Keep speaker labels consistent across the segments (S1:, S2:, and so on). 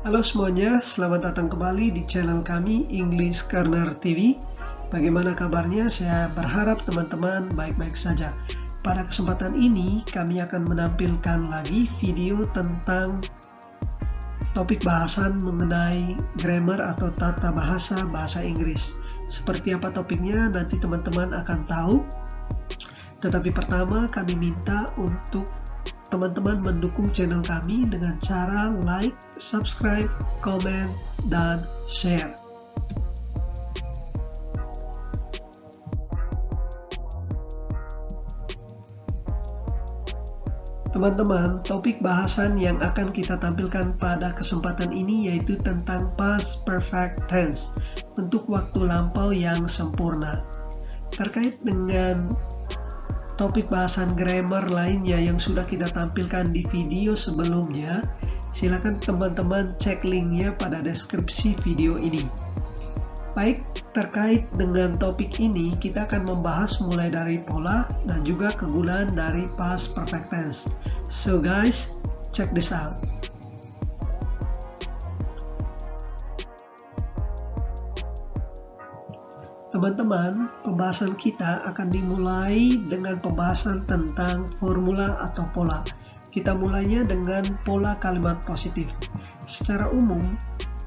S1: Halo semuanya, selamat datang kembali di channel kami English Corner TV. Bagaimana kabarnya? Saya berharap teman-teman baik-baik saja. Pada kesempatan ini kami akan menampilkan lagi video tentang topik bahasan mengenai grammar atau tata bahasa bahasa Inggris. Seperti apa topiknya nanti teman-teman akan tahu. Tetapi pertama kami minta untuk teman-teman mendukung channel kami dengan cara like, subscribe, komen, dan share. Teman-teman, topik bahasan yang akan kita tampilkan pada kesempatan ini yaitu tentang past perfect tense, bentuk waktu lampau yang sempurna. Terkait dengan topik bahasan grammar lainnya yang sudah kita tampilkan di video sebelumnya, silakan teman-teman cek linknya pada deskripsi video ini. Baik, terkait dengan topik ini kita akan membahas mulai dari pola dan juga kegunaan dari past perfect tense. So guys, check this out. Teman-teman, pembahasan kita akan dimulai dengan pembahasan tentang formula atau pola. Kita mulainya dengan pola kalimat positif. Secara umum,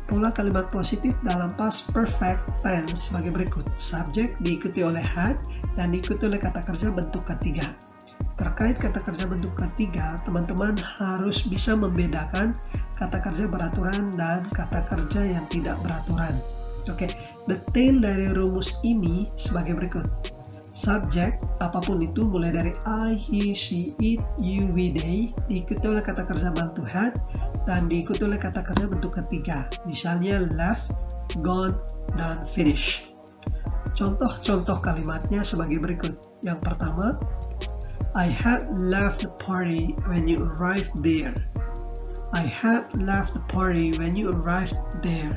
S1: pola kalimat positif dalam past perfect tense sebagai berikut. Subjek diikuti oleh had dan diikuti oleh kata kerja bentuk ketiga. Terkait kata kerja bentuk ketiga, teman-teman harus bisa membedakan kata kerja beraturan dan kata kerja yang tidak beraturan. Oke, detail dari rumus ini sebagai berikut. Subjek, apapun itu mulai dari I, he, she, it, you, we, they, diikuti oleh kata kerja bantu had dan diikuti oleh kata kerja bentuk ketiga. Misalnya left, gone, dan finish. Contoh-contoh kalimatnya sebagai berikut. Yang pertama, I had left the party when you arrived there. I had left the party when you arrived there.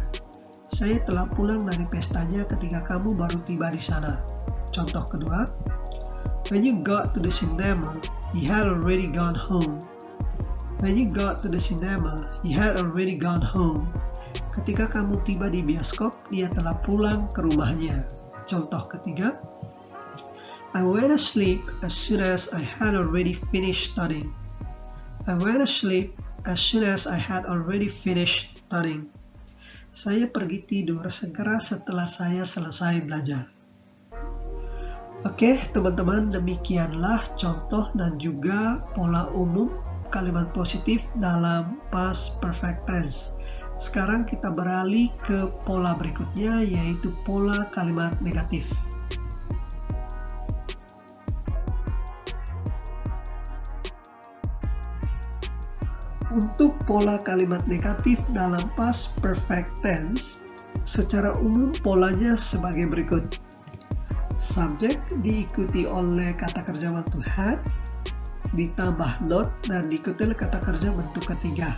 S1: Saya telah pulang dari pestanya ketika kamu baru tiba di sana. Contoh kedua, when you got to the cinema, he had already gone home. When you got to the cinema, he had already gone home. Ketika kamu tiba di bioskop, dia telah pulang ke rumahnya. Contoh ketiga, I went to sleep as soon as I had already finished studying. I went to sleep as soon as I had already finished studying. Saya pergi tidur segera setelah saya selesai belajar. Oke, teman-teman, demikianlah contoh dan juga pola umum kalimat positif dalam past perfect tense. Sekarang kita beralih ke pola berikutnya, yaitu pola kalimat negatif. Untuk pola kalimat negatif dalam past perfect tense, secara umum polanya sebagai berikut. Subjek diikuti oleh kata kerja bentuk had, ditambah not, dan diikuti oleh kata kerja bentuk ketiga.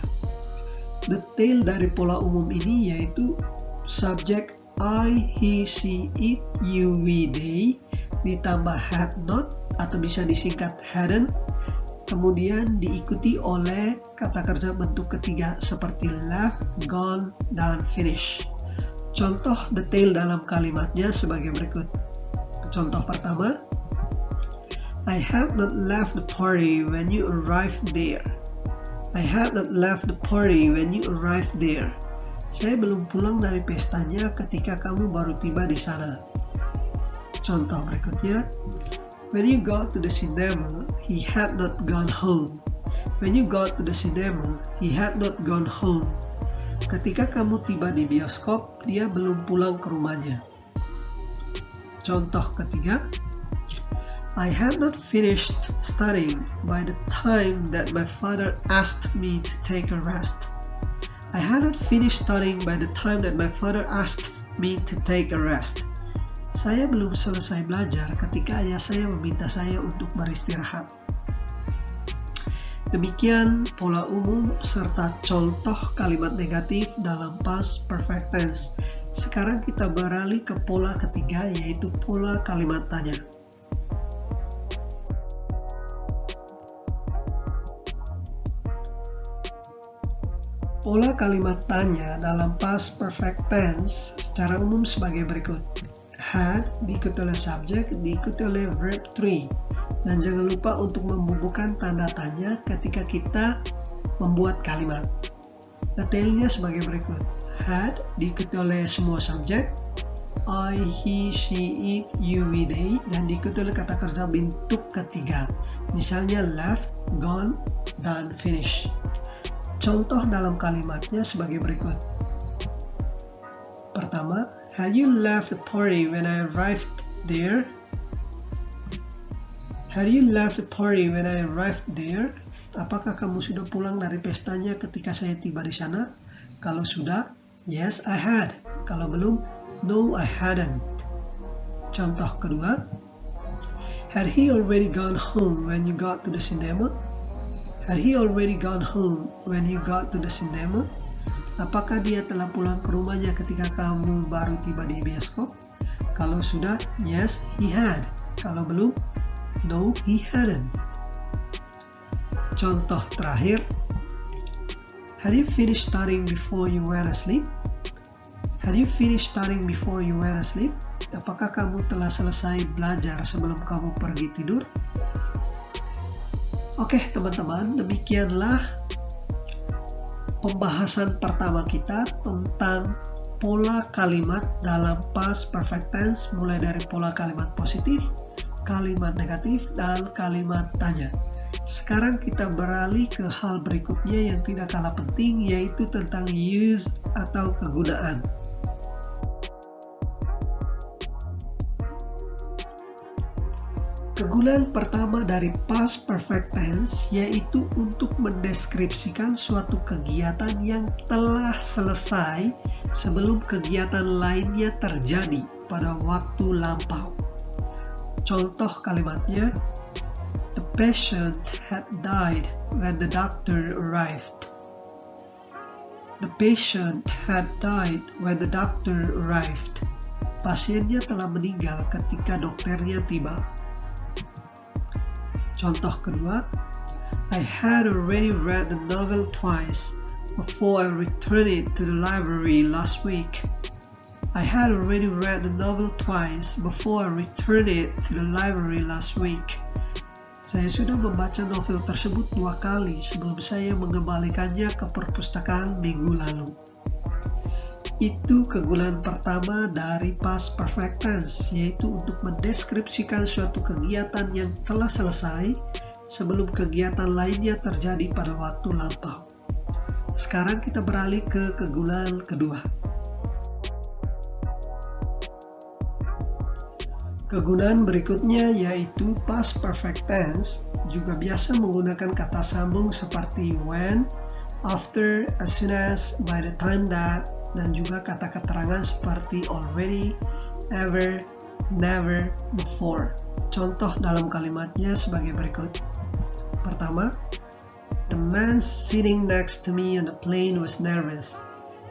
S1: Detail dari pola umum ini yaitu subjek I, he, she, it, you, we, they, ditambah had not, atau bisa disingkat hadn't, kemudian diikuti oleh kata kerja bentuk ketiga seperti left, gone, dan finish. Contoh detail dalam kalimatnya sebagai berikut. Contoh pertama, I had not left the party when you arrived there. I had not left the party when you arrived there. Saya belum pulang dari pestanya ketika kamu baru tiba di sana. Contoh berikutnya, when you got to the cinema, he had not gone home. When you got to the cinema, he had not gone home. Ketika kamu tiba di bioskop, dia belum pulang ke rumahnya. Contoh ketiga, I had not finished studying by the time that my father asked me to take a rest. I had not finished studying by the time that my father asked me to take a rest. Saya belum selesai belajar ketika ayah saya meminta saya untuk beristirahat. Demikian pola umum serta contoh kalimat negatif dalam past perfect tense. Sekarang kita beralih ke pola ketiga, yaitu pola kalimat tanya. Pola kalimat tanya dalam past perfect tense secara umum sebagai berikut. Had diikuti oleh subjek, diikuti oleh verb 3. Dan jangan lupa untuk membubuhkan tanda tanya ketika kita membuat kalimat. Detailnya sebagai berikut. Had diikuti oleh semua subjek, I, he, she, it, you, we, they, dan diikuti oleh kata kerja bentuk ketiga. Misalnya left, gone, dan finish. Contoh dalam kalimatnya sebagai berikut. Pertama, had you left the party when I arrived there? Had you left the party when I arrived there? Apakah kamu sudah pulang dari pestanya ketika saya tiba di sana? Kalau sudah, yes, I had. Kalau belum, no, I hadn't. Contoh kedua, had he already gone home when you got to the cinema? Had he already gone home when you got to the cinema? Apakah dia telah pulang ke rumahnya ketika kamu baru tiba di bioskop? Kalau sudah, yes, he had. Kalau belum, no, he hadn't. Contoh terakhir, had you finished studying before you went asleep? Had you finished studying before you went asleep? Apakah kamu telah selesai belajar sebelum kamu pergi tidur? Oke teman-teman, demikianlah pembahasan pertama kita tentang pola kalimat dalam past perfect tense, mulai dari pola kalimat positif, kalimat negatif, dan kalimat tanya. Sekarang kita beralih ke hal berikutnya yang tidak kalah penting, yaitu tentang use atau kegunaan. Kegunaan pertama dari past perfect tense yaitu untuk mendeskripsikan suatu kegiatan yang telah selesai sebelum kegiatan lainnya terjadi pada waktu lampau. Contoh kalimatnya, the patient had died when the doctor arrived. The patient had died when the doctor arrived. Pasiennya telah meninggal ketika dokternya tiba. Contoh kedua, I had already read the novel twice before I returned it to the library last week. I had already read the novel twice before I returned it to the library last week. Saya sudah membaca novel tersebut 2 kali sebelum saya mengembalikannya ke perpustakaan minggu lalu. Itu kegunaan pertama dari past perfect tense, yaitu untuk mendeskripsikan suatu kegiatan yang telah selesai sebelum kegiatan lainnya terjadi pada waktu lampau. Sekarang kita beralih ke kegunaan kedua. Kegunaan berikutnya yaitu past perfect tense juga biasa menggunakan kata sambung seperti when, after, as soon as, by the time that, dan juga kata keterangan seperti already, ever, never, before. Contoh dalam kalimatnya sebagai berikut. Pertama, the man sitting next to me on the plane was nervous.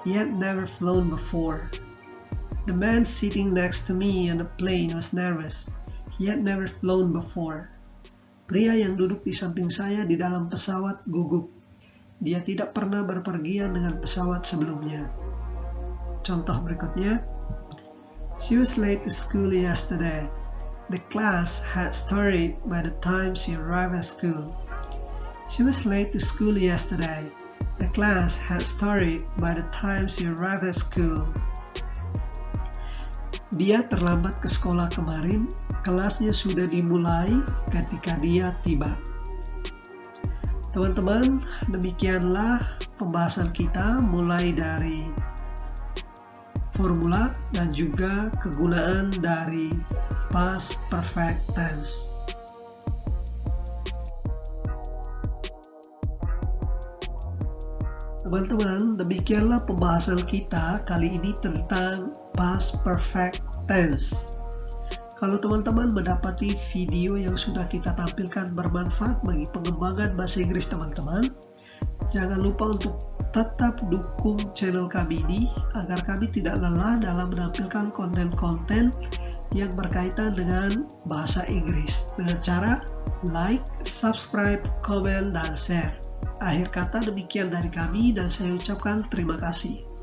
S1: He had never flown before. The man sitting next to me on the plane was nervous. He had never flown before. Pria yang duduk di samping saya di dalam pesawat gugup. Dia tidak pernah berpergian dengan pesawat sebelumnya. Contoh berikutnya, she was late to school yesterday. The class had started by the time she arrived at school. She was late to school yesterday. The class had started by the time she arrived at school. Dia terlambat ke sekolah kemarin, kelasnya sudah dimulai ketika dia tiba. Teman-teman, demikianlah pembahasan kita mulai dari formula dan juga kegunaan dari past perfect tense. Teman-teman, demikianlah pembahasan kita kali ini tentang past perfect tense. Kalau teman-teman mendapati video yang sudah kita tampilkan bermanfaat bagi pengembangan bahasa Inggris teman-teman, jangan lupa untuk tetap dukung channel kami ini agar kami tidak lelah dalam menampilkan konten-konten yang berkaitan dengan bahasa Inggris dengan cara like, subscribe, komen, dan share. Akhir kata demikian dari kami dan saya ucapkan terima kasih.